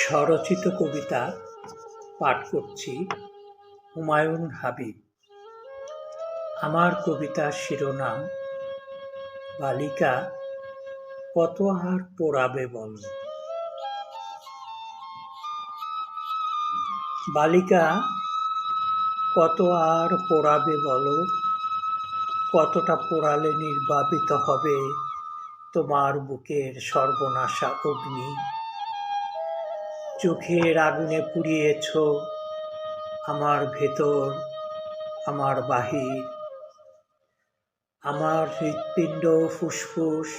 স্বরচিত কবিতা পাঠ করছি হুমায়ুন হাবিব। আমার কবিতার শিরোনাম বালিকা কত আর পোড়াবে বল। বালিকা কত আর পোড়াবে বলো, কতটা পোড়ালে নির্বাপিত হবে তোমার বুকের সর্বনাশা অগ্নি। চোখের আগুনে পুড়িয়েছ আমার ভেতর, আমার বাহির, আমার হৃৎপিণ্ড, ফুসফুস,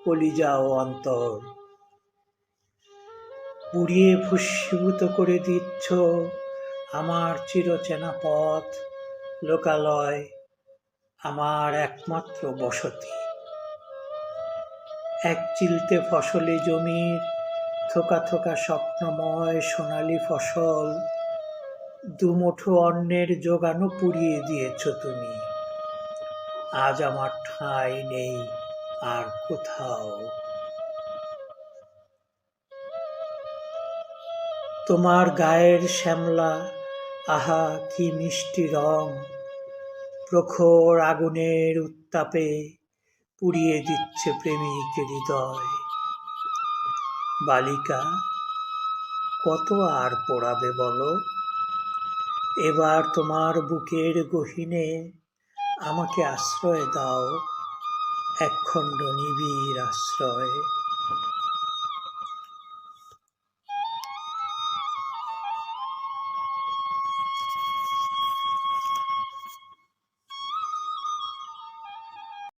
কলিজা ও অন্তর। পুড়িয়ে ভস্মীভূত করে দিচ্ছ আমার চিরচেনা পথ, লোকালয়, আমার একমাত্র বসতি। এক চিলতে ফসলি জমির থোকা থোকা স্বপ্নময় সোনালি ফসল, দুমুঠো অন্নের জোগানো পুড়িয়ে দিয়েছ তুমি। আজ আমার ঠাঁই নেই আর কোথাও। তোমার গায়ের শ্যামলা, আহা কি মিষ্টি রং, প্রখর আগুনের উত্তাপে পুড়িয়ে দিচ্ছে প্রেমিক হৃদয়। বালিকা কত আর পোড়াবে বলো, এবার তোমার বুকের গহীনে আমাকে আশ্রয় দাও, একখণ্ড নিবিড় আশ্রয়।